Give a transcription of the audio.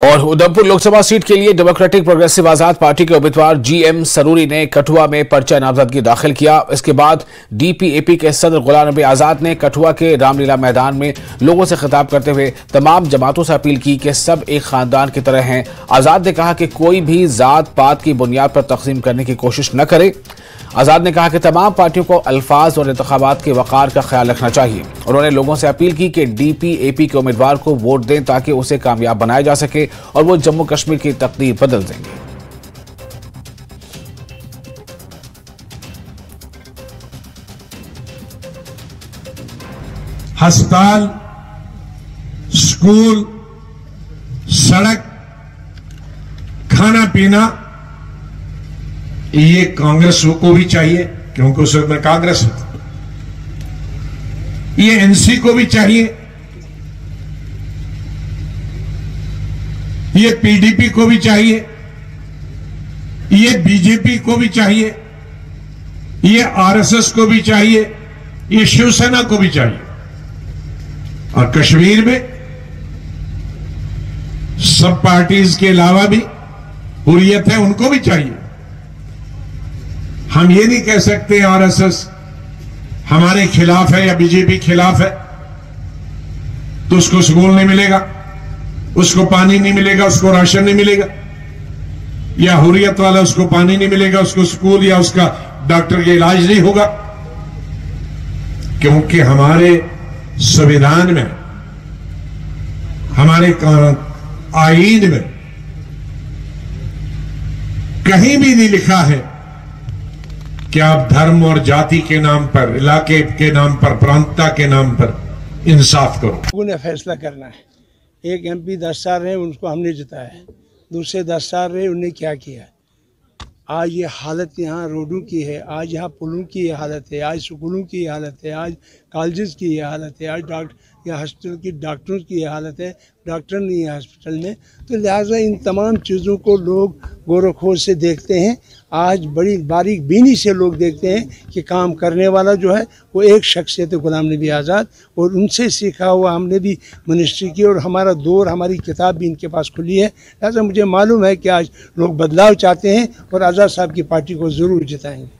और उधमपुर लोकसभा सीट के लिए डेमोक्रेटिक प्रोग्रेसिव आजाद पार्टी के उम्मीदवार जीएम सरूरी ने कठुआ में पर्चा नामजदगी दाखिल किया। इसके बाद डीपीएपी के सदर गुलाम नबी आजाद ने कठुआ के रामलीला मैदान में लोगों से खिताब करते हुए तमाम जमातों से अपील की कि सब एक खानदान की तरह हैं। आजाद ने कहा कि कोई भी जात पात की बुनियाद पर तकसीम करने की कोशिश न करे। आजाद ने कहा कि तमाम पार्टियों को अल्फाज और इंतखाबात के वक़ार का ख्याल रखना चाहिए। उन्होंने लोगों से अपील की कि डीपीएपी के उम्मीदवार को वोट दें ताकि उसे कामयाब बनाया जा सके और वो जम्मू कश्मीर की तकदीर बदल देंगे। अस्पताल, स्कूल, सड़क, खाना पीना ये कांग्रेस को भी चाहिए क्योंकि उस वक्त में कांग्रेस होती। ये एनसी को भी चाहिए, ये पीडीपी को भी चाहिए, ये बीजेपी को भी चाहिए, ये आरएसएस को भी चाहिए, ये शिवसेना को भी चाहिए। और कश्मीर में सब पार्टीज के अलावा भी हुर्रियत है, उनको भी चाहिए। हम ये नहीं कह सकते आरएसएस हमारे खिलाफ है या बीजेपी खिलाफ है तो उसको स्कूल नहीं मिलेगा, उसको पानी नहीं मिलेगा, उसको राशन नहीं मिलेगा, या हुर्रियत वाला उसको पानी नहीं मिलेगा, उसको स्कूल या उसका डॉक्टर का इलाज नहीं होगा। क्योंकि हमारे संविधान में, हमारे आईन में कहीं भी नहीं लिखा है कि आप धर्म और जाति के नाम पर, इलाके के नाम पर, प्रांतता के नाम पर इंसाफ करो। लोगों ने फैसला करना है। एक एमपी 10 साल रहे, उनको हमने जिताया है। दूसरे 10 साल रहे, उन्हें क्या किया। आज ये हालत यहाँ रोडों की है, आज यहाँ पुलों की ये हालत है, आज स्कूलों की ये हालत है, आज कॉलेजेस की ये हालत है, आज हॉस्पिटल की डॉक्टरों की ये हालत है, डॉक्टर नहीं है हॉस्पिटल में। तो लिहाजा इन तमाम चीज़ों को लोग गौर खोज से देखते हैं। आज बड़ी बारीक बीनी से लोग देखते हैं कि काम करने वाला जो है वो एक शख्सियत है, गुलाम नबी आज़ाद, और उनसे सीखा हुआ हमने भी मिनिस्ट्री की और हमारा दौर, हमारी किताब भी इनके पास खुली है। लिहाजा मुझे मालूम है कि आज लोग बदलाव चाहते हैं और आज़ाद साहब की पार्टी को ज़रूर जिताएंगे।